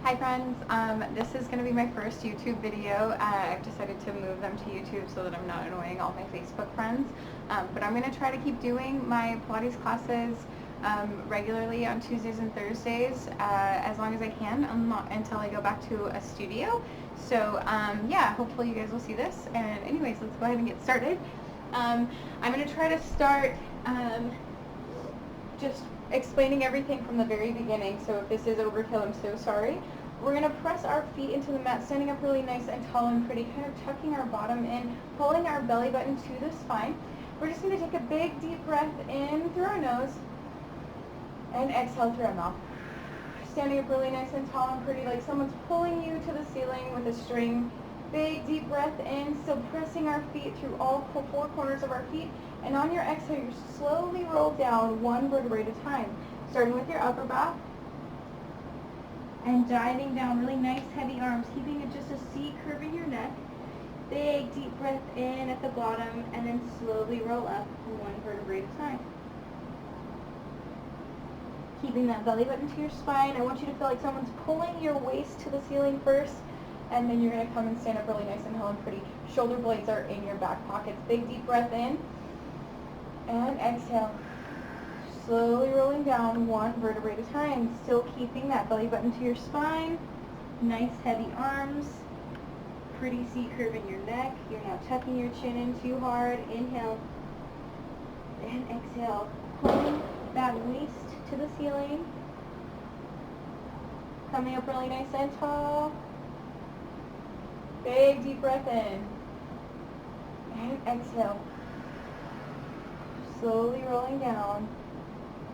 Hi friends, this is going to be my first YouTube video. I've decided to move them to YouTube so that I'm not annoying all my Facebook friends. But I'm going to try to keep doing my Pilates classes regularly on Tuesdays and Thursdays as long as I can until I go back to a studio. So yeah, hopefully you guys will see this. And anyways, let's go ahead and get started. I'm going to try to start just explaining everything from the very beginning, so if this is overkill, I'm so sorry. We're going to press our feet into the mat, standing up really nice and tall and pretty, kind of tucking our bottom in, pulling our belly button to the spine. We're just going to take a big deep breath in through our nose and exhale through our mouth. Standing up really nice and tall and pretty, like someone's pulling you to the ceiling with a string. Big deep breath in, still pressing our feet through all four corners of our feet. And on your exhale, you slowly roll down one vertebrae at a time, starting with your upper back and diving down, really nice heavy arms, keeping it just a C curve in your neck. Big deep breath in at the bottom and then slowly roll up one vertebrae at a time. Keeping that belly button to your spine. I want you to feel like someone's pulling your waist to the ceiling first, and then you're going to come and stand up really nice and tall and pretty. Shoulder blades are in your back pockets. Big deep breath in. And exhale, slowly rolling down one vertebrae at a time, still keeping that belly button to your spine, nice heavy arms, pretty C curve in your neck. You're not tucking your chin in too hard. Inhale and exhale, pulling that waist to the ceiling, coming up really nice and tall. Big deep breath in and exhale. Slowly rolling down.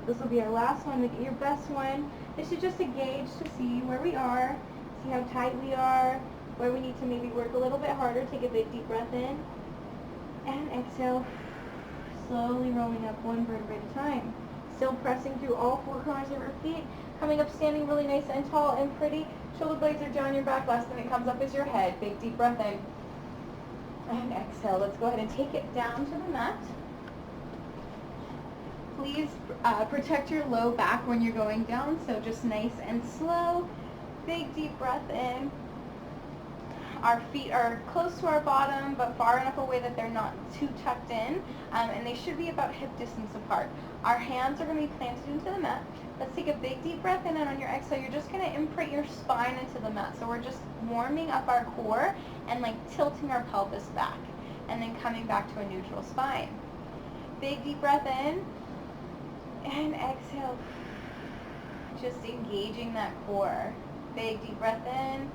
This will be our last one. Make it your best one. This is just a gauge to see where we are, see how tight we are, where we need to maybe work a little bit harder. Take a big deep breath in and exhale. Slowly rolling up one vertebrae at a time. Still pressing through all four corners of your feet. Coming up standing really nice and tall and pretty. Shoulder blades are down your back. Last thing that comes up is your head. Big deep breath in and exhale. Let's go ahead and take it down to the mat. Please protect your low back when you're going down, so just nice and slow. Big deep breath in. Our feet are close to our bottom, but far enough away that they're not too tucked in, and they should be about hip distance apart. Our hands are going to be planted into the mat. Let's take a big deep breath in, and on your exhale, you're just going to imprint your spine into the mat. So we're just warming up our core and like tilting our pelvis back, and then coming back to a neutral spine. Big deep breath in. And exhale, just engaging that core. Big deep breath in,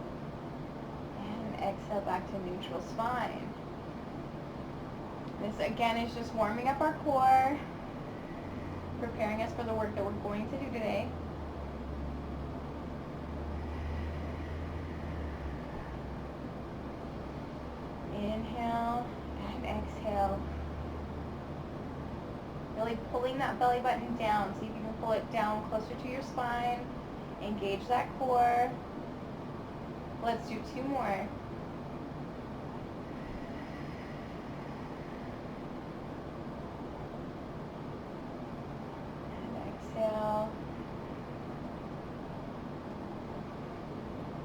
and exhale back to neutral spine. This again is just warming up our core, preparing us for the work that we're going to do today. Inhale and exhale. Really pulling that belly button down. See if you can pull it down closer to your spine. Engage that core. Let's do two more. And exhale.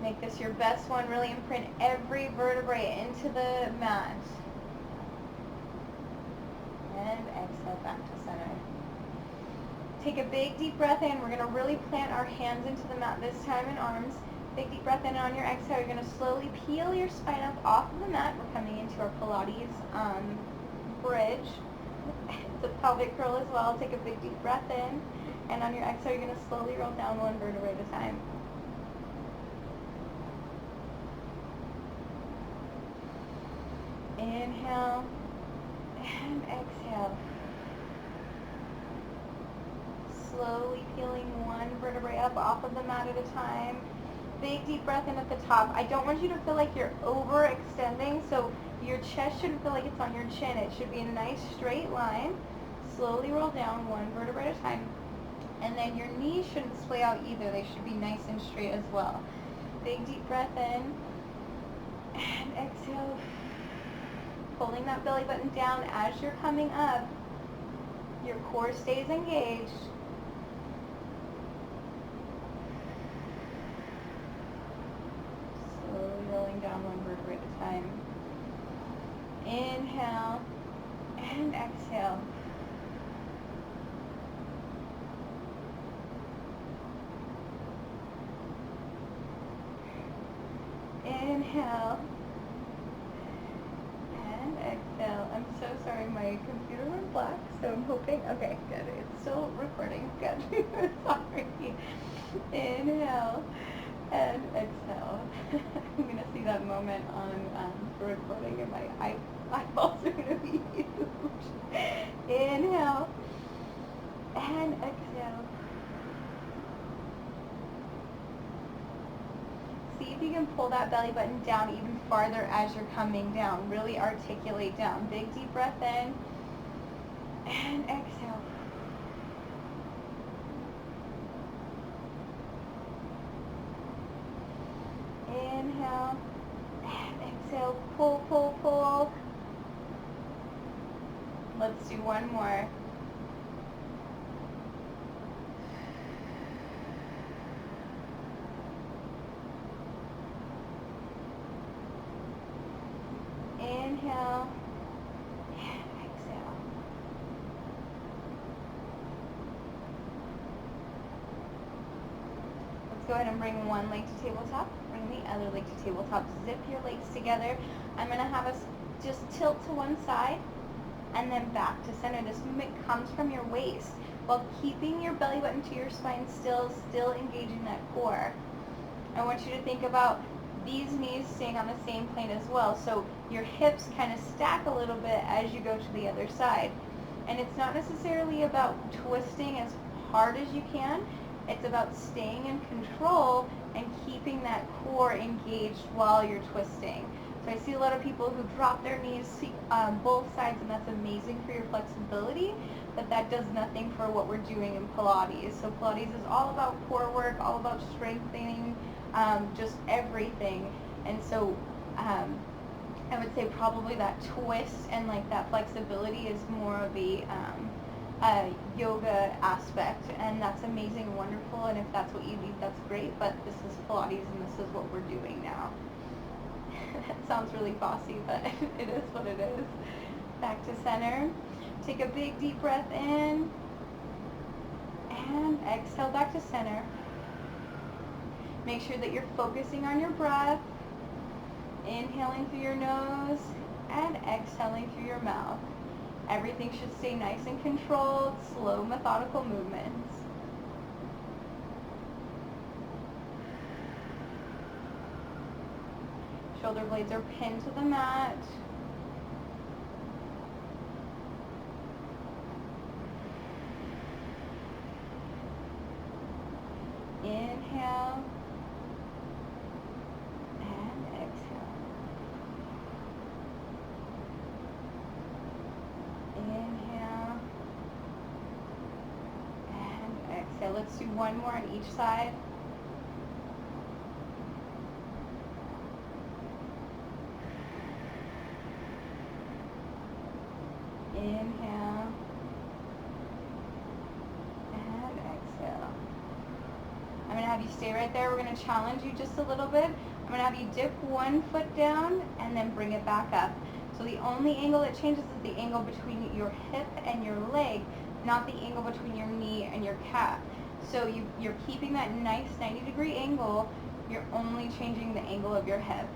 Make this your best one. Really imprint every vertebrae into the mat. And exhale back to center. Take a big deep breath in. We're going to really plant our hands into the mat this time and arms. Big deep breath in. On your exhale, you're going to slowly peel your spine up off of the mat. We're coming into our Pilates bridge. It's a pelvic curl as well. Take a big deep breath in. And on your exhale, you're going to slowly roll down one vertebrae at a time. Inhale. And exhale. Slowly peeling one vertebrae up off of the mat at a time. Big deep breath in at the top. I don't want you to feel like you're overextending, so your chest shouldn't feel like it's on your chin. It should be a nice straight line. Slowly roll down one vertebrae at a time. And then your knees shouldn't splay out either. They should be nice and straight as well. Big deep breath in. And exhale. Pulling that belly button down as you're coming up. Your core stays engaged. down one vertebrae at a time. Inhale and exhale. Inhale and exhale. I'm so sorry, my computer went black, so I'm hoping, okay, good. It's still recording, good. Sorry. Inhale and exhale. I'm going to see that moment on the recording, and my eyeballs are going to be huge. Inhale and exhale. See if you can pull that belly button down even farther as you're coming down. Really articulate down. Big deep breath in and exhale. Inhale and exhale. Pull, pull, pull. Let's do one more. Inhale and exhale. Let's go ahead and bring one leg to tabletop. Bring the other leg to tabletop. Zip your legs together. I'm going to have us just tilt to one side and then back to center. This movement comes from your waist while keeping your belly button to your spine, still engaging that core. I want you to think about these knees staying on the same plane as well. So your hips kind of stack a little bit as you go to the other side. And it's not necessarily about twisting as hard as you can. It's about staying in control and keeping that core engaged while you're twisting. So I see a lot of people who drop their knees both sides, and that's amazing for your flexibility, but that does nothing for what we're doing in Pilates. So Pilates is all about core work, all about strengthening, just everything. And so I would say probably that twist and like that flexibility is more of a yoga aspect, and that's amazing and wonderful, and if that's what you need, that's great, but this is Pilates and this is what we're doing now. That sounds really bossy, but it is what it is. Back to center. Take a big deep breath in and exhale back to center. Make sure that you're focusing on your breath, inhaling through your nose and exhaling through your mouth. Everything should stay nice and controlled, slow, methodical movements. Shoulder blades are pinned to the mat. Inhale and exhale. Inhale and exhale. Let's do one more on each side. Inhale and exhale. I'm going to have you stay right there. We're going to challenge you just a little bit. I'm going to have you dip one foot down and then bring it back up. So the only angle that changes is the angle between your hip and your leg, not the angle between your knee and your calf. So you're keeping that nice 90-degree angle. You're only changing the angle of your hip.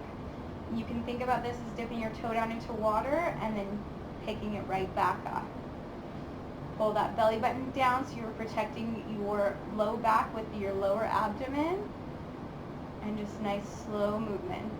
You can think about this as dipping your toe down into water and then picking it right back up. Pull that belly button down so you're protecting your low back with your lower abdomen, and just nice slow movements.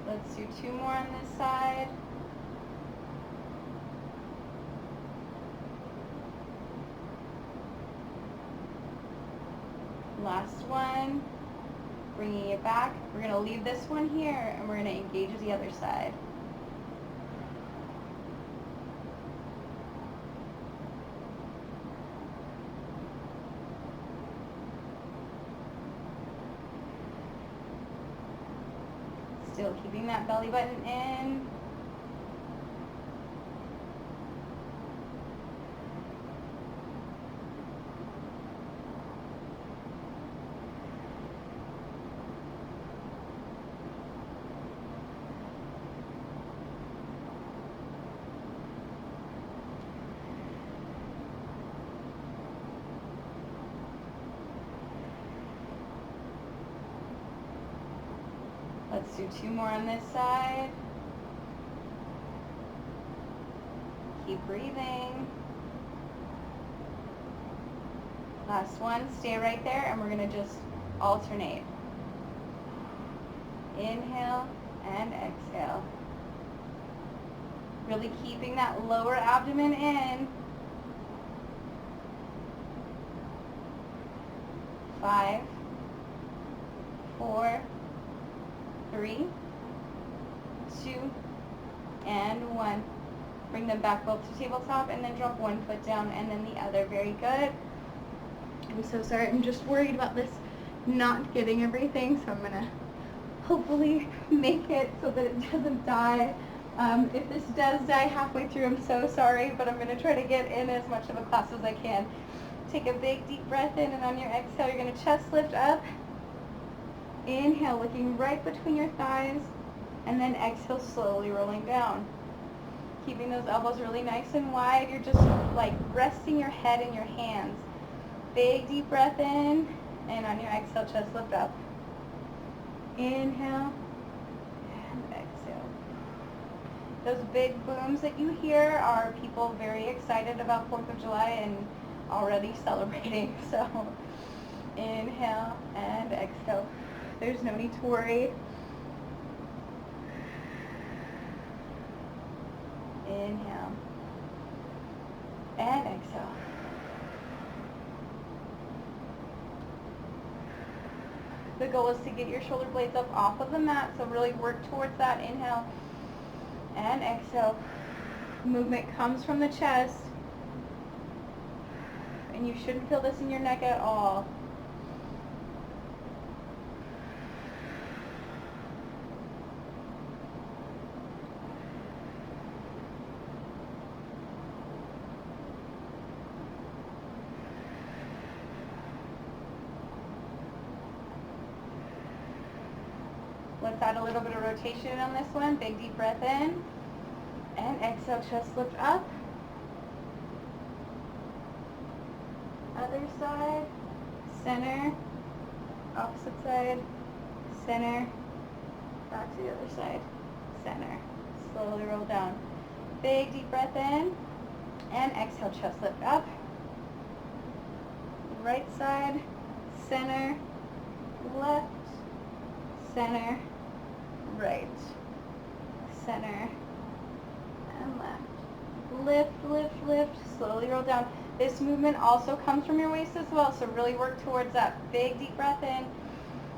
Let's do two more on this side. Last one, bringing it back. We're going to leave this one here and we're going to engage the other side. Still keeping that belly button in. Let's do 2 more on this side. Keep breathing. Last one, stay right there, and we're gonna just alternate. Inhale and exhale. Really keeping that lower abdomen in. 5, 4, 3, 2, and 1. Bring them back both to tabletop and then drop one foot down and then the other. Very good. I'm so sorry. I'm just worried about this not getting everything, so I'm going to hopefully make it so that it doesn't die. If this does die halfway through, I'm so sorry, but I'm going to try to get in as much of a class as I can. Take a big deep breath in, and on your exhale, you're going to chest lift up. Inhale, looking right between your thighs, and then exhale, slowly rolling down. Keeping those elbows really nice and wide. You're just like resting your head in your hands. Big deep breath in, and on your exhale, chest lift up. Inhale, and exhale. Those big booms that you hear are people very excited about 4th of July and already celebrating. So inhale and exhale. There's no need to worry. Inhale and exhale. The goal is to get your shoulder blades up off of the mat, so really work towards that. Inhale and exhale. Movement comes from the chest, and you shouldn't feel this in your neck at all. Let's add a little bit of rotation on this one. Big deep breath in, and exhale, chest lift up. Other side, center, opposite side, center, back to the other side, center. Slowly roll down. Big deep breath in, and exhale, chest lift up. Right side, center, left, center, right, center, and left. Lift, lift, lift, slowly roll down. This movement also comes from your waist as well, so really work towards that. Big deep breath in,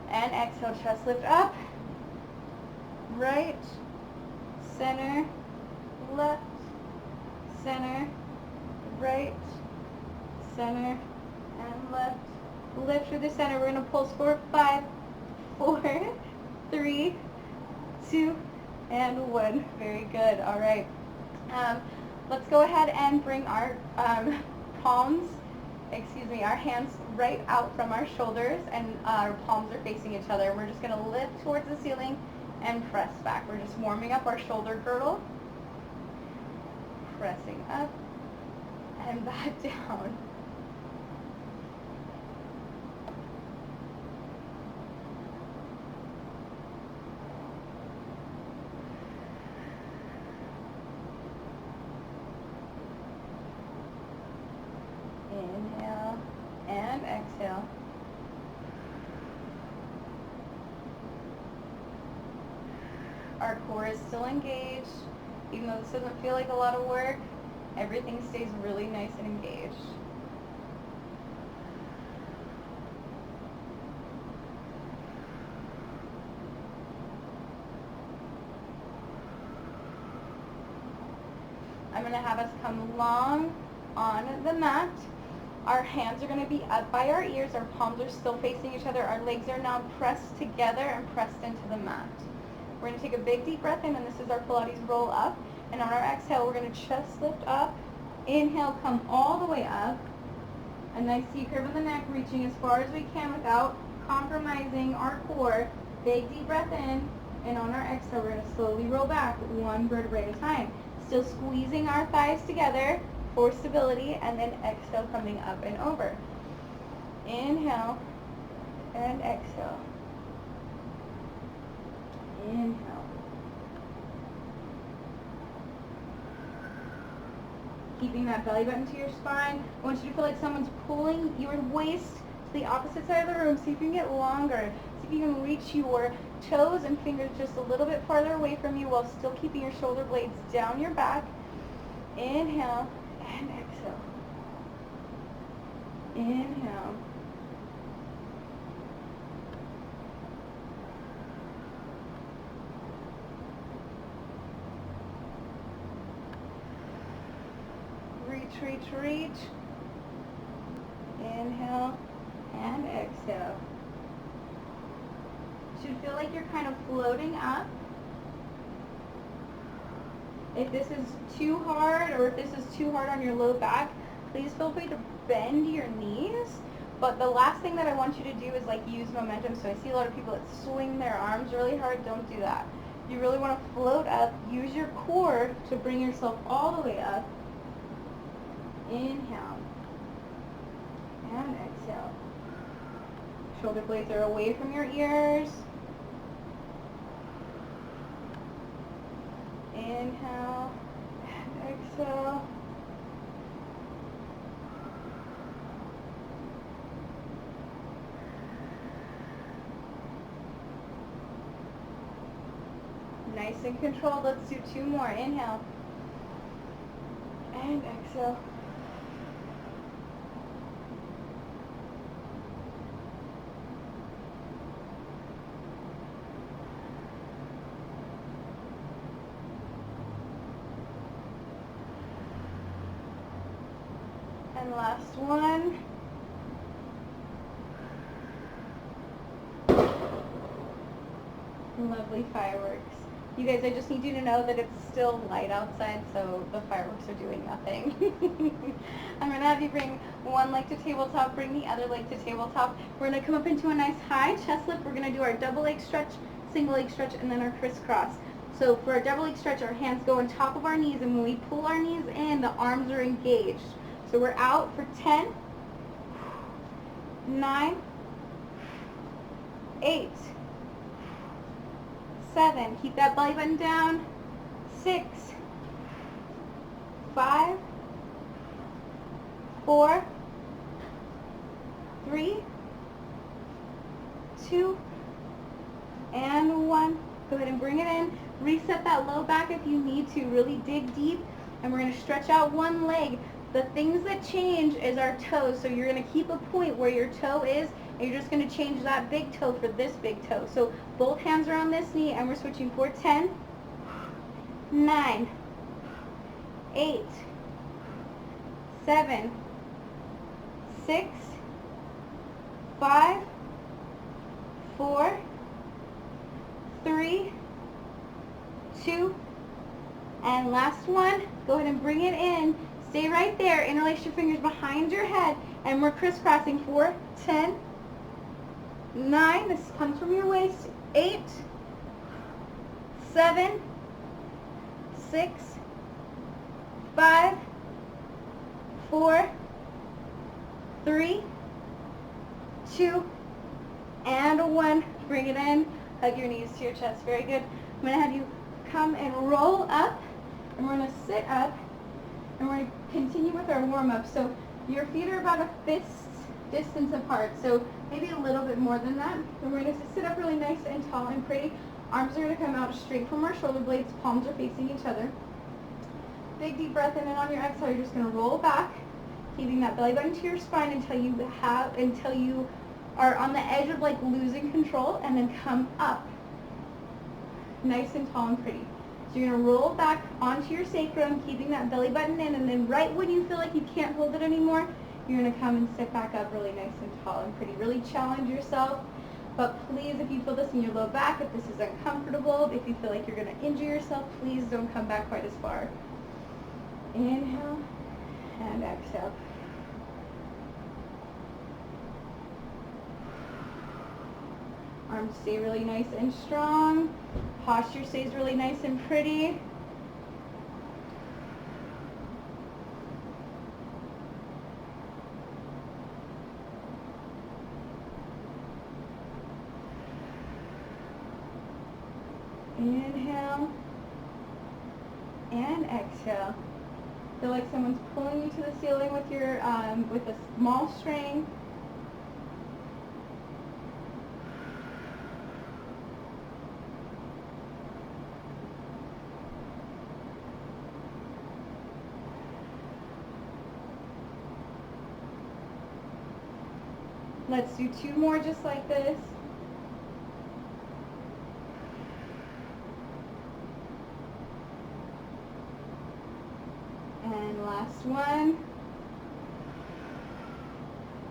and exhale, chest lift up. Right, center, left, center, right, center, and left. Lift through the center. We're going to pulse for 5, 4, 3, 2, and 1. Very good. All right. Let's go ahead and bring our our hands right out from our shoulders, and our palms are facing each other. We're just going to lift towards the ceiling and press back. We're just warming up our shoulder girdle. Pressing up and back down. Inhale and exhale. Our core is still engaged. Even though this doesn't feel like a lot of work, everything stays really nice and engaged. I'm going to have us come long on the mat. Our hands are going to be up by our ears. Our palms are still facing each other. Our legs are now pressed together and pressed into the mat. We're going to take a big deep breath in, and this is our Pilates roll up. And on our exhale, we're going to chest lift up. Inhale, come all the way up. A nice C curve in the neck, reaching as far as we can without compromising our core. Big deep breath in, and on our exhale, we're going to slowly roll back one vertebrae at a time. Still squeezing our thighs together for stability, and then exhale, coming up and over. Inhale and exhale. Inhale. Keeping that belly button to your spine. I want you to feel like someone's pulling your waist to the opposite side of the room. See if you can get longer. See if you can reach your toes and fingers just a little bit farther away from you while still keeping your shoulder blades down your back. Inhale and exhale. Inhale. Reach, reach, reach. Inhale and exhale. Should feel like you're kind of floating up. If this is too hard, or if this is too hard on your low back, please feel free to bend your knees. But the last thing that I want you to do is like use momentum. So I see a lot of people that swing their arms really hard. Don't do that. You really want to float up. Use your core to bring yourself all the way up. Inhale and exhale. Shoulder blades are away from your ears. Inhale and exhale. Nice and controlled. Let's do two more. Inhale and exhale. And last one. Lovely fireworks. You guys, I just need you to know that it's still light outside, so the fireworks are doing nothing. I'm going to have you bring one leg to tabletop, bring the other leg to tabletop. We're going to come up into a nice high chest lift. We're going to do our double leg stretch, single leg stretch, and then our crisscross. So for our double leg stretch, our hands go on top of our knees, and when we pull our knees in, the arms are engaged. So we're out for 10, 9, 8, 7. Keep that belly button down. 6, 5, 4, 3, 2, and 1. Go ahead and bring it in. Reset that low back if you need to. Really dig deep. And we're going to stretch out one leg. The things that change is our toes. So you're going to keep a point where your toe is, and you're just going to change that big toe for this big toe. So both hands are on this knee, and we're switching for 10, 9, 8, 7, 6, 5, 4, 3, 2, and last one. Go ahead and bring it in. Stay right there. Interlace your fingers behind your head, and we're crisscrossing for 10, 9, this comes from your waist, 8, 7, 6, 5, 4, 3, 2, and 1. Bring it in. Hug your knees to your chest. Very good. I'm going to have you come and roll up, and we're going to sit up, and we're going to continue with our warm-up. So your feet are about a fist distance apart, so maybe a little bit more than that. And we're going to sit up really nice and tall and pretty. Arms are going to come out straight from our shoulder blades. Palms are facing each other. Big deep breath in, and on your exhale, you're just going to roll back, keeping that belly button to your spine until you are on the edge of like losing control, and then come up, nice and tall and pretty. So you're going to roll back onto your sacrum, keeping that belly button in, and then right when you feel like you can't hold it anymore, you're going to come and sit back up really nice and tall and pretty. Really challenge yourself. But please, if you feel this in your low back, if this is uncomfortable, if you feel like you're going to injure yourself, please don't come back quite as far. Inhale and exhale. Arms stay really nice and strong. Posture stays really nice and pretty. Inhale and exhale. Feel like someone's pulling you to the ceiling with your with a small string. Let's do 2 more just like this. And last one.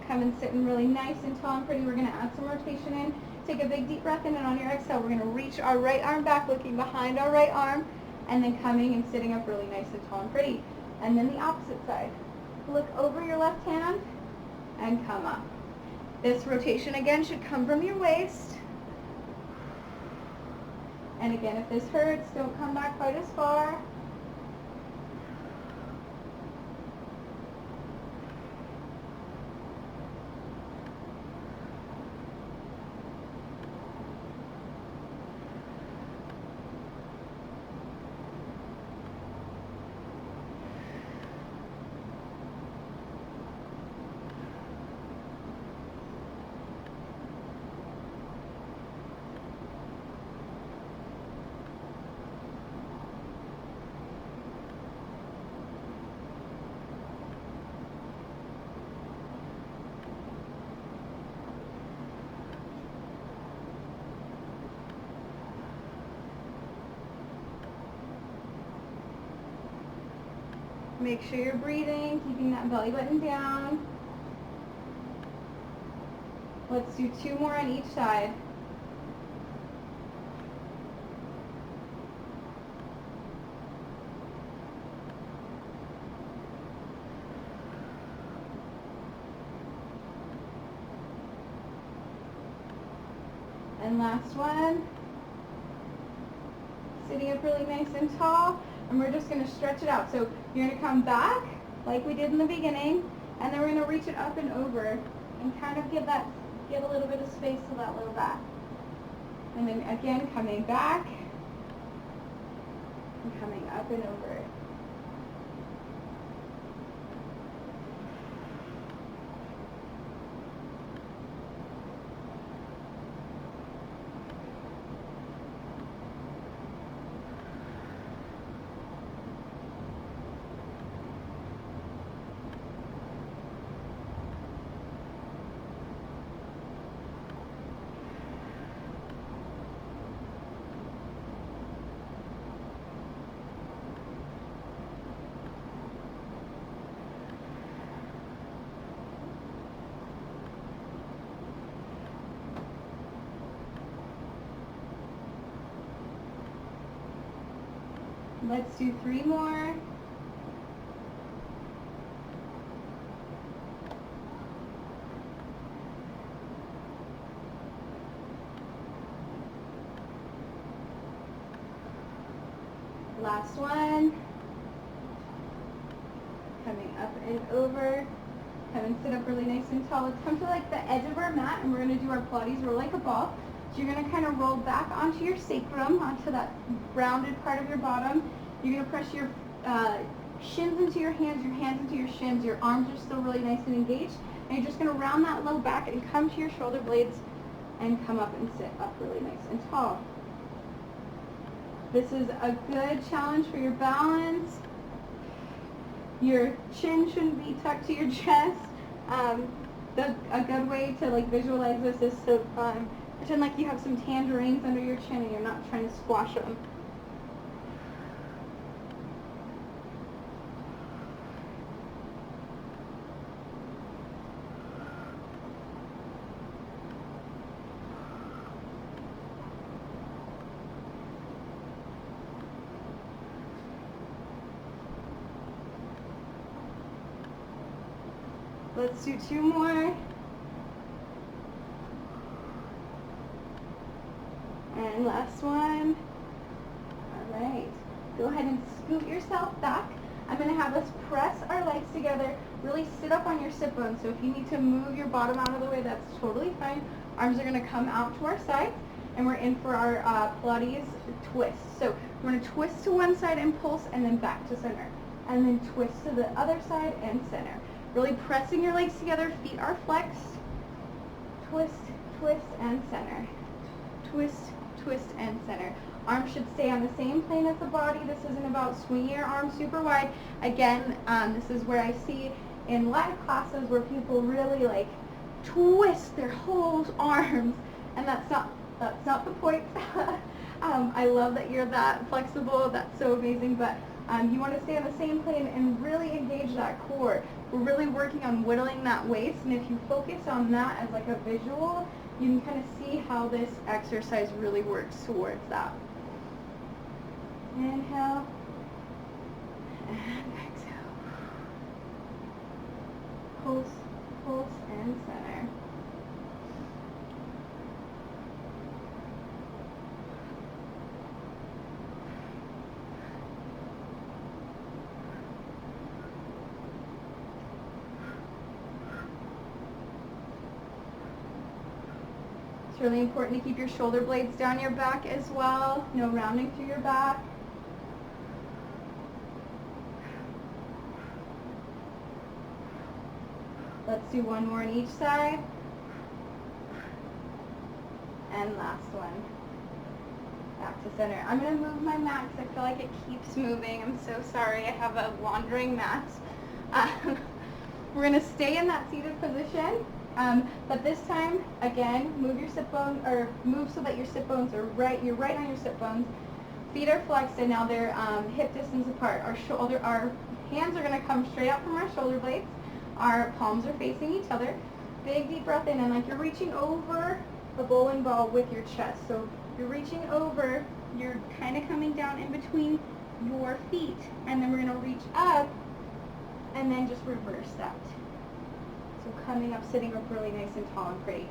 Come and sit in really nice and tall and pretty. We're going to add some rotation in. Take a big deep breath in, and on your exhale, we're going to reach our right arm back, looking behind our right arm, and then coming and sitting up really nice and tall and pretty. And then the opposite side. Look over your left hand and come up. This rotation again should come from your waist. And again, if this hurts, don't come back quite as far. Make sure you're breathing, keeping that belly button down. Let's do 2 more on each side. And last one. Sitting up really nice and tall. And we're just going to stretch it out. So you're going to come back like we did in the beginning, and then we're going to reach it up and over and kind of give a little bit of space to that low back. And then again, coming back and coming up and over. Let's do 3 more. Last one. Coming up and over. Come and sit up really nice and tall. Let's come to like the edge of our mat, and we're going to do our Pilates roll like a ball. So you're going to kind of roll back onto your sacrum, onto that rounded part of your bottom. You're going to press your shins into your hands into your shins. Your arms are still really nice and engaged. And you're just going to round that low back and come to your shoulder blades and come up and sit up really nice and tall. This is a good challenge for your balance. Your chin shouldn't be tucked to your chest. A good way to like visualize this is to pretend like you have some tangerines under your chin and you're not trying to squash them. Let's do 2 more. And last one. All right. Go ahead and scoot yourself back. I'm going to have us press our legs together. Really sit up on your sit bones. So if you need to move your bottom out of the way, that's totally fine. Arms are going to come out to our sides. And we're in for our Pilates twist. So we're going to twist to one side and pulse, and then back to center. And then twist to the other side and center. Really pressing your legs together. Feet are flexed. Twist, twist, and center. Twist, twist, and center. Arms should stay on the same plane as the body. This isn't about swinging your arms super wide. Again, this is where I see in live classes where people really like twist their whole arms, and that's not the point. I love that you're that flexible. That's so amazing, but you want to stay on the same plane and really engage that core. We're really working on whittling that waist, and if you focus on that as like a visual, you can kind of see how this exercise really works towards that. Inhale, and exhale. Pulse, pulse, and center. It's really important to keep your shoulder blades down your back as well. No rounding through your back. Let's do one more on each side. And last one. Back to center. I'm going to move my mat because I feel like it keeps moving. I'm so sorry. I have a wandering mat. We're going to stay in that seated position. But this time, again, move your sit bone, or move so that your sit bones are right. You're right on your sit bones. Feet are flexed, and now they're hip distance apart. Our hands are going to come straight out from our shoulder blades. Our palms are facing each other. Big deep breath in, and like you're reaching over a bowling ball with your chest. So you're reaching over. You're kind of coming down in between your feet, and then we're going to reach up, and then just reverse that. So coming up, sitting up really nice and tall and pretty.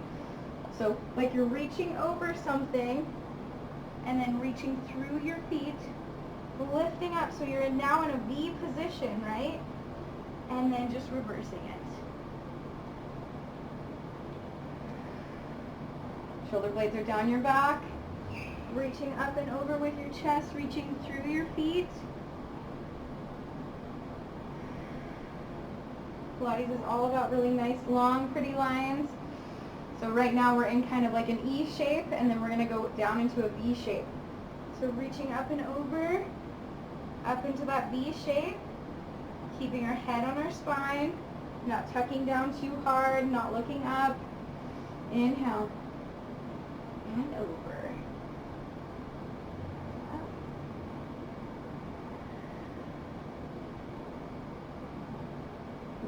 So like you're reaching over something and then reaching through your feet, lifting up. So you're now in a V position, right? And then just reversing it. Shoulder blades are down your back. Reaching up and over with your chest, reaching through your feet. Pilates is all about really nice, long, pretty lines. So right now we're in kind of like an E shape, and then we're going to go down into a V shape. So reaching up and over, up into that V shape, keeping our head on our spine, not tucking down too hard, not looking up. Inhale, and over.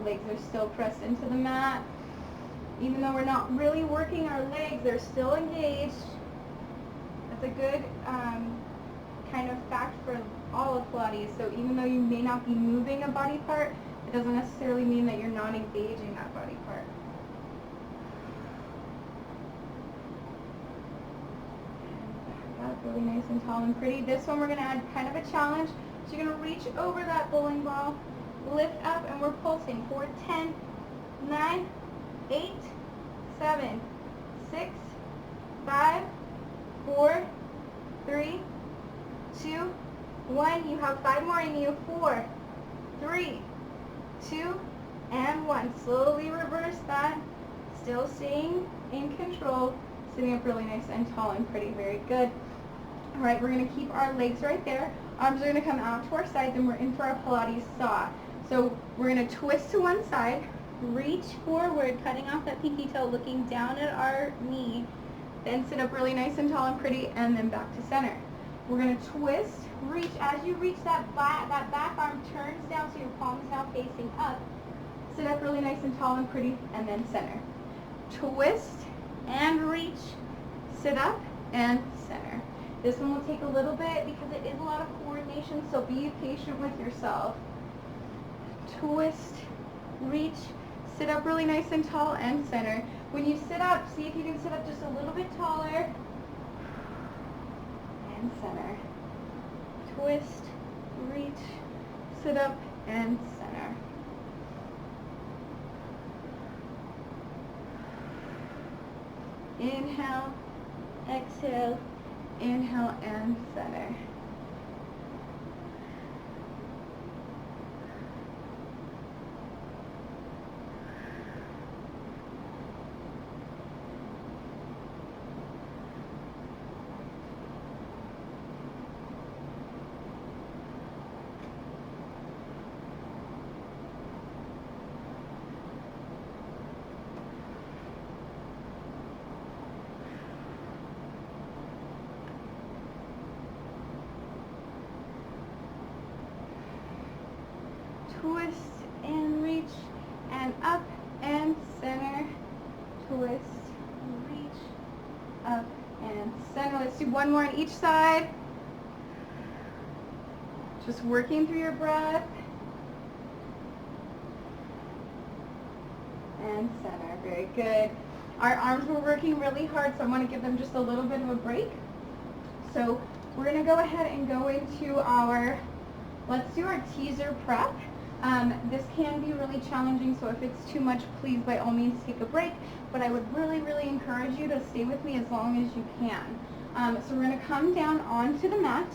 Legs are still pressed into the mat. Even though we're not really working our legs, they're still engaged. That's a good kind of fact for all of Pilates. So even though you may not be moving a body part, it doesn't necessarily mean that you're not engaging that body part. Back up, really nice and tall and pretty. This one we're going to add kind of a challenge. So you're going to reach over that bowling ball, lift up, and we're pulsing for 10, 9, 8, 7, 6, 5, 4, 3, 2, 1. You have 5 more in you. 4, 3, 2, and 1. Slowly reverse that. Still staying in control. Sitting up really nice and tall and pretty. Very good. All right, we're going to keep our legs right there. Arms are going to come out to our sides, and we're in for our Pilates saw. So we're going to twist to one side, reach forward, cutting off that pinky toe, looking down at our knee, then sit up really nice and tall and pretty, and then back to center. We're going to twist, reach. As you reach that back arm turns down, so your palm is now facing up. Sit up really nice and tall and pretty, and then center. Twist and reach, sit up, and center. This one will take a little bit because it is a lot of coordination, so be patient with yourself. Twist, reach, Sit up really nice and tall and center. When you sit up, see if you can sit up just a little bit taller. And center. Twist, reach, sit up, and center. Inhale, exhale, inhale, and center. Twist and reach and up and center. Twist, reach, up and center. Let's do one more on each side. Just working through your breath. And center. Very good. Our arms were working really hard, so I want to give them just a little bit of a break. So we're going to go ahead and go into our, let's do our teaser prep. This can be really challenging, so if it's too much, please by all means take a break, but I would really, really encourage you to stay with me as long as you can. So we're going to come down onto the mat.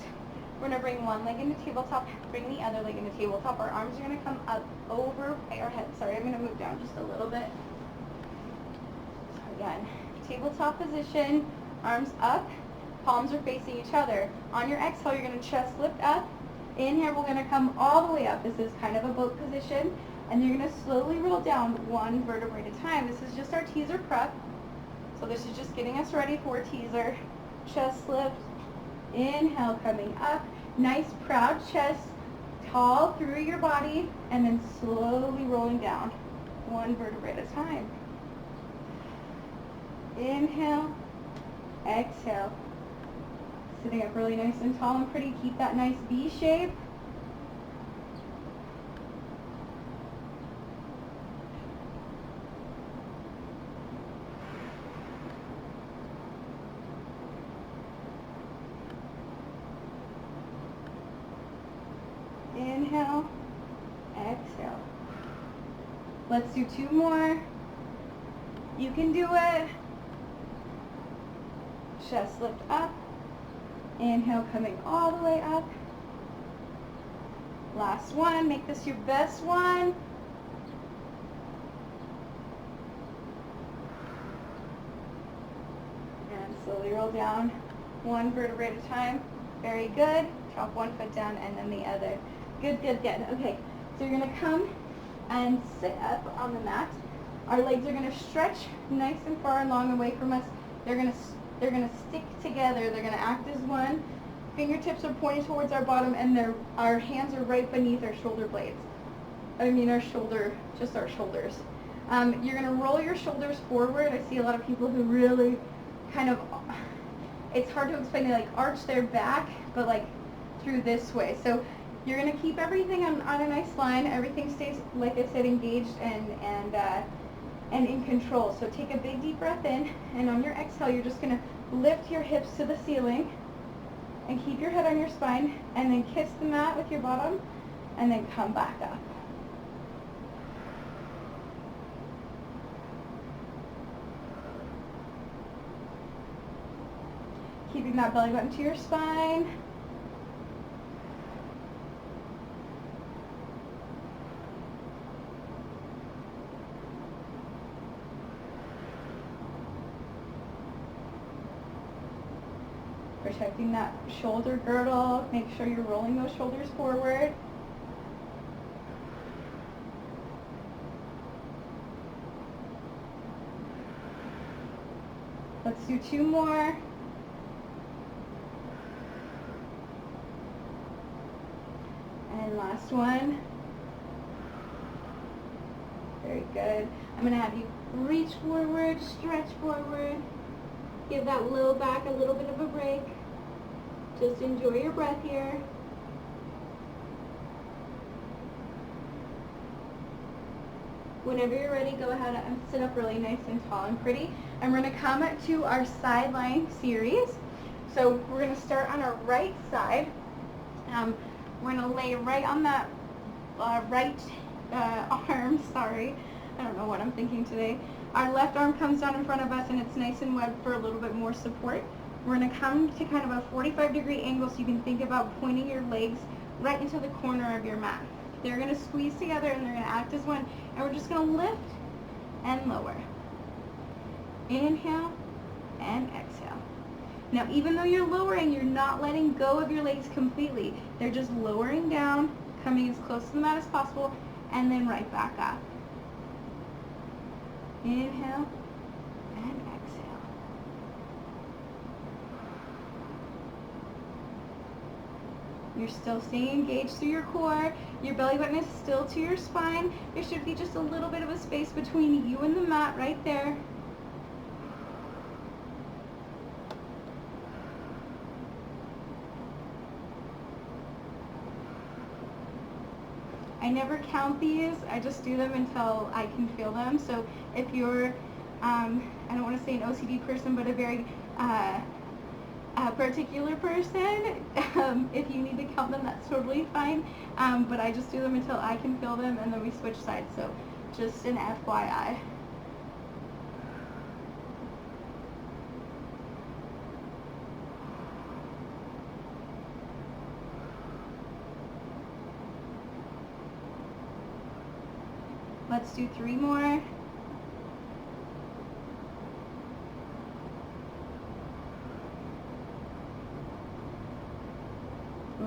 We're going to bring one leg into tabletop, bring the other leg into tabletop. Our arms are going to come up over our head. Sorry, I'm going to move down just a little bit. So again, tabletop position, arms up, palms are facing each other. On your exhale, you're going to chest lift up. Inhale, we're going to come all the way up. This is kind of a boat position. And you're going to slowly roll down one vertebrae at a time. This is just our teaser prep. So this is just getting us ready for teaser. Chest lift. Inhale, coming up. Nice proud chest. Tall through your body. And then slowly rolling down one vertebrae at a time. Inhale. Exhale. Sitting up really nice and tall and pretty. Keep that nice V shape. Inhale, exhale. Let's do two more. You can do it. Chest lift up. Inhale, coming all the way up. Last one. Make this your best one. And slowly roll down one vertebrae at a time. Very good. Drop one foot down and then the other. Good, good, good. Okay, so you're going to come and sit up on the mat. Our legs are going to stretch nice and far and long away from us. They're going to stick together. They're going to act as one. Fingertips are pointing towards our bottom, and our hands are right beneath our shoulder blades. Our shoulder, just our shoulders. You're going to roll your shoulders forward. I see a lot of people who really kind of, it's hard to explain, they like arch their back, but like through this way. So you're going to keep everything on a nice line. Everything stays, like I said, engaged and in control. So take a big deep breath in, and on your exhale, you're just going to lift your hips to the ceiling and keep your head on your spine, and then kiss the mat with your bottom, and then come back up. Keeping that belly button to your spine. Protecting that shoulder girdle. Make sure you're rolling those shoulders forward. Let's do two more. And last one. Very good. I'm going to have you reach forward, stretch forward. Give that low back a little bit of a break. Just enjoy your breath here. Whenever you're ready, go ahead and sit up really nice and tall and pretty. And we're going to come to our sideline series. So we're going to start on our right side. We're going to lay right on that right arm, sorry. I don't know what I'm thinking today. Our left arm comes down in front of us and it's nice and webbed for a little bit more support. We're going to come to kind of a 45-degree angle so you can think about pointing your legs right into the corner of your mat. They're going to squeeze together and they're going to act as one. And we're just going to lift and lower. Inhale and exhale. Now even though you're lowering, you're not letting go of your legs completely. They're just lowering down, coming as close to the mat as possible, and then right back up. Inhale and exhale. You're still staying engaged through your core. Your belly button is still to your spine. There should be just a little bit of a space between you and the mat right there. I never count these, I just do them until I can feel them. So if you're, I don't want to say an OCD person, but a very particular person, if you need to count them, that's totally fine. But I just do them until I can feel them, and then we switch sides. So just an FYI. Let's do 3 more.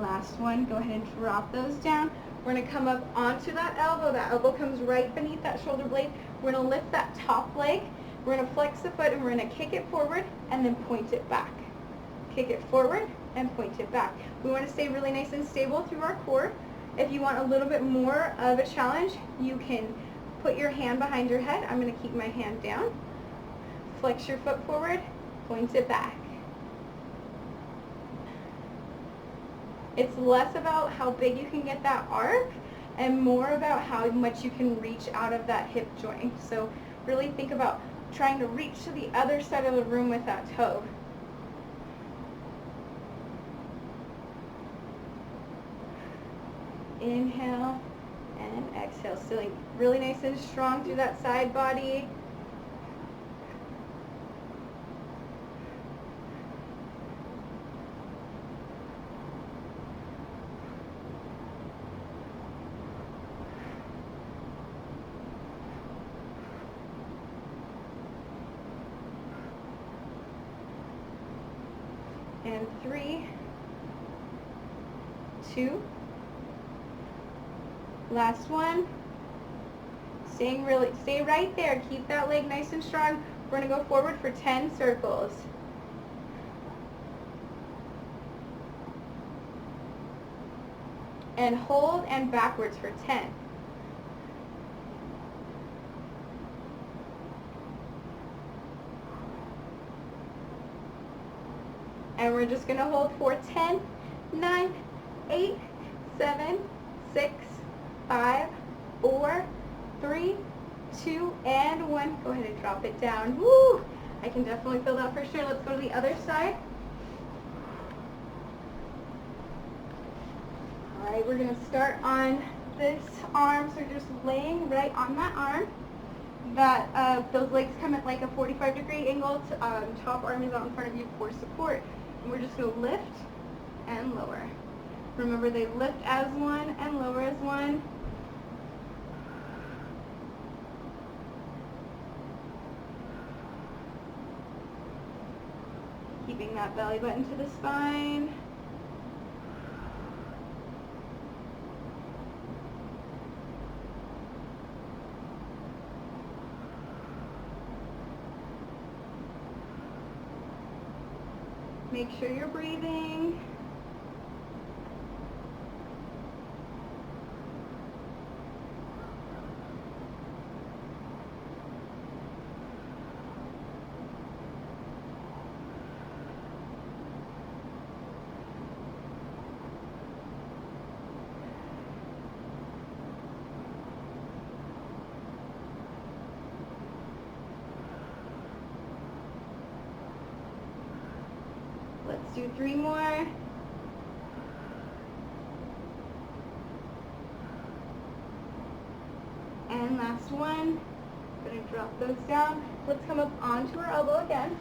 Last one. Go ahead and drop those down. We're going to come up onto that elbow. That elbow comes right beneath that shoulder blade. We're going to lift that top leg. We're going to flex the foot and we're going to kick it forward and then point it back. Kick it forward and point it back. We want to stay really nice and stable through our core. If you want a little bit more of a challenge, you can put your hand behind your head. I'm going to keep my hand down. Flex your foot forward, point it back. It's less about how big you can get that arc and more about how much you can reach out of that hip joint. So really think about trying to reach to the other side of the room with that toe. Inhale and exhale. Still really nice and strong through that side body. And 3, 2, last one. Stay right there. Keep that leg nice and strong. We're going to go forward for 10 circles. And hold and backwards for 10. And we're just going to hold for 10, 9, 8, 7, 6, 5, 4, 3, 2, and 1. Go ahead and drop it down. Woo! I can definitely feel that for sure. Let's go to the other side. All right, we're going to start on this arm. So you're just laying right on that arm. Those legs come at like a 45-degree angle. Top arm is out in front of you for support. And we're just going to lift and lower. Remember, they lift as one and lower as one. Keeping that belly button to the spine. Make sure you're breathing. 2, 3 more. And last one. We're going to drop those down. Let's come up onto our elbow again.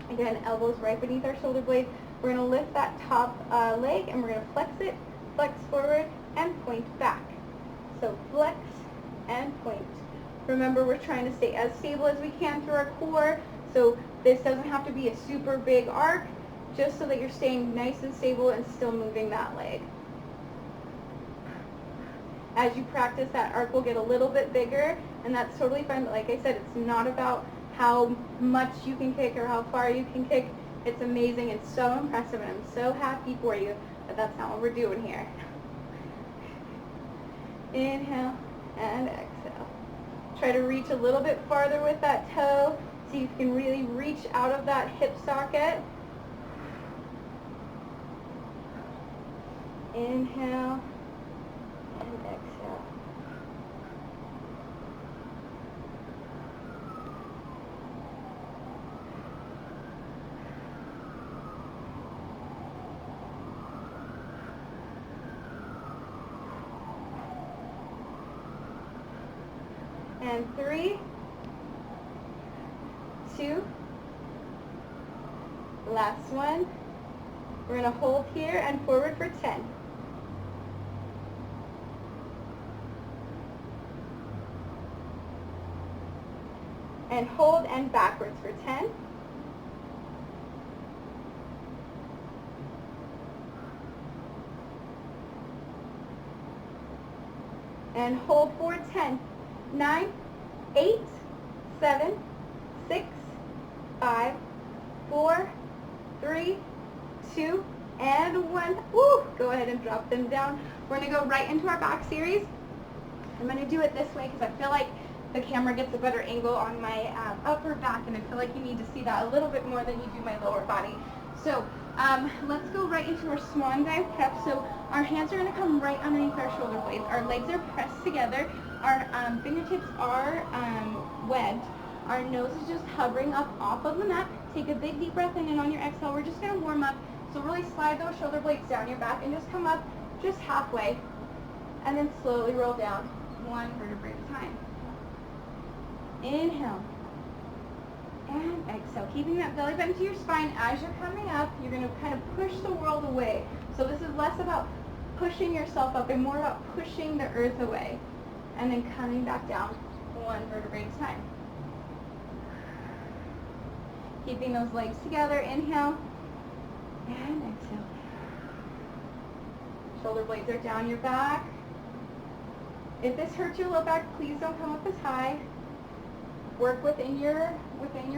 Again, elbows right beneath our shoulder blade. We're going to lift that top leg and we're going to flex it, flex forward, and point back. So flex and point. Remember, we're trying to stay as stable as we can through our core. So this doesn't have to be a super big arc, just so that you're staying nice and stable and still moving that leg. As you practice, that arc will get a little bit bigger, and that's totally fine. But like I said, it's not about how much you can kick or how far you can kick. It's amazing. It's so impressive, and I'm so happy for you that that's not what we're doing here. Inhale and exhale. Try to reach a little bit farther with that toe. See if you can really reach out of that hip socket. Inhale and exhale. And 3, 2, last one. We're going to hold here and forward for 10. And hold and backwards for 10. And hold for 10. 9, 8, 7, 6, 5, 4, 3, 2, and 1. Woo! Go ahead and drop them down. We're going to go right into our back series. I'm going to do it this way because I feel like the camera gets a better angle on my upper back, and I feel like you need to see that a little bit more than you do my lower body. So let's go right into our swan dive prep. So our hands are going to come right underneath our shoulder blades. Our legs are pressed together. Our fingertips are webbed. Our nose is just hovering up off of the mat. Take a big deep breath in, and on your exhale, we're just going to warm up. So really slide those shoulder blades down your back and just come up just halfway. And then slowly roll down, one vertebrae at a time. Inhale. And exhale. Keeping that belly button to your spine as you're coming up, you're going to kind of push the world away. So this is less about pushing yourself up and more about pushing the earth away. And then coming back down, one vertebrae at a time. Keeping those legs together. Inhale. And exhale. Shoulder blades are down your back. If this hurts your low back, please don't come up as high. Work within your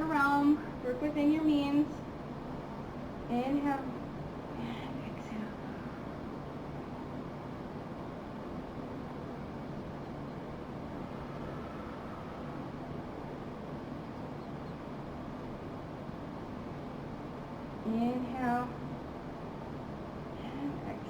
realm. Work within your means. Inhale and exhale. Inhale and exhale.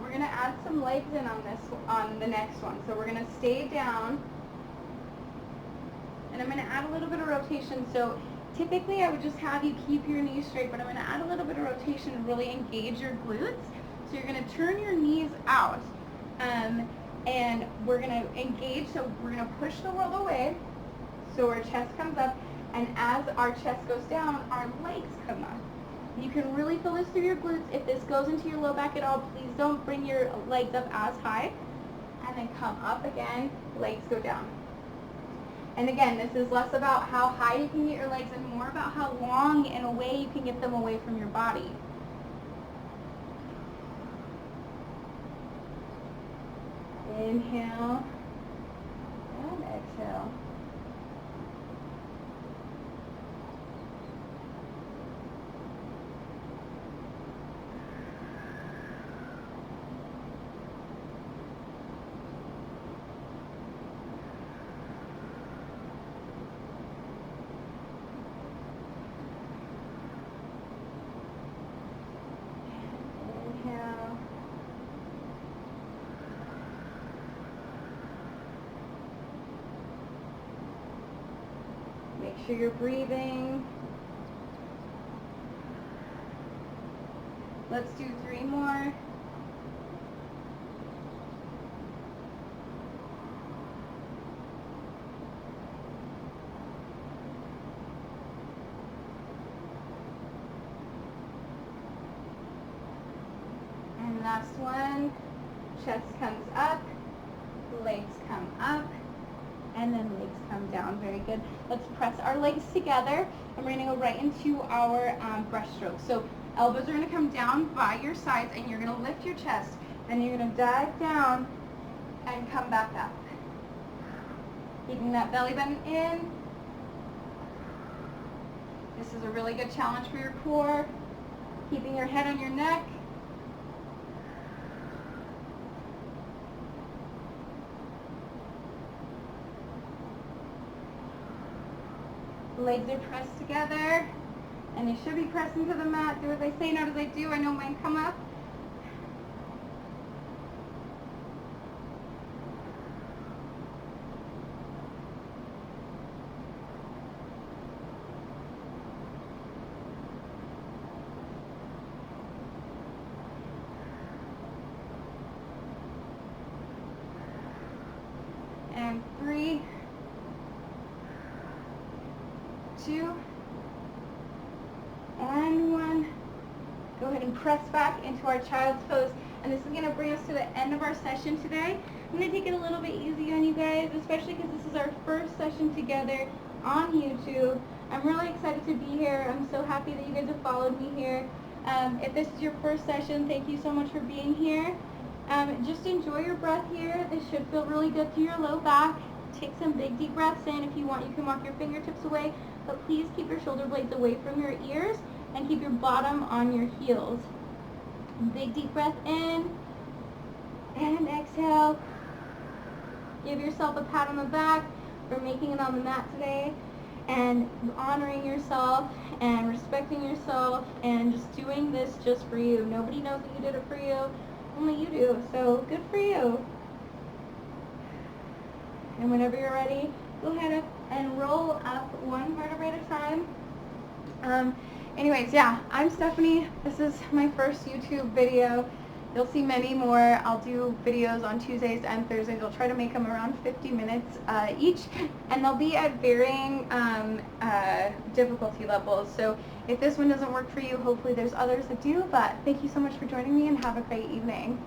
We're going to add some legs in on the next one. So we're going to stay down, and I'm going to add a little bit of rotation. So typically I would just have you keep your knees straight, but I'm going to add a little bit of rotation and really engage your glutes. So you're going to turn your knees out, and we're going to engage. So we're going to push the world away, so our chest comes up, and as our chest goes down, our legs come up. You can really feel this through your glutes. If this goes into your low back at all, please don't bring your legs up as high. And then come up again, legs go down. And again, this is less about how high you can get your legs and more about how long and away you can get them away from your body. Inhale and exhale. sure you're breathing. Let's do 3 more. And last one. Chest comes up, legs come up, and then legs come down. Very good. Let's press our legs together, and we're going to go right into our breaststroke. So elbows are going to come down by your sides, and you're going to lift your chest, and you're going to dive down and come back up. Keeping that belly button in. This is a really good challenge for your core. Keeping your head on your neck. Legs are pressed together, and you should be pressing to the mat. Do as I say, not as I do. I know mine come up. And 3, 2, and 1. Go ahead and press back into our child's pose. And this is going to bring us to the end of our session today. I'm going to take it a little bit easy on you guys, especially because this is our first session together on YouTube. I'm really excited to be here. I'm so happy that you guys have followed me here. If this is your first session, thank you so much for being here. Just enjoy your breath here. This should feel really good to your low back. Take some big deep breaths in. If you want, you can walk your fingertips away, but please keep your shoulder blades away from your ears and keep your bottom on your heels. Big deep breath in and exhale. Give yourself a pat on the back for making it on the mat today and honoring yourself and respecting yourself and just doing this just for you. Nobody knows that you did it for you. Only you do, so good for you. And whenever you're ready, go ahead up and roll up one vertebrae at a time. Anyways, yeah, I'm Stephanie. This is my first YouTube video. You'll see many more. I'll do videos on Tuesdays and Thursdays. I'll try to make them around 50 minutes each, and they'll be at varying difficulty levels. So if this one doesn't work for you, hopefully there's others that do. But thank you so much for joining me, and have a great evening.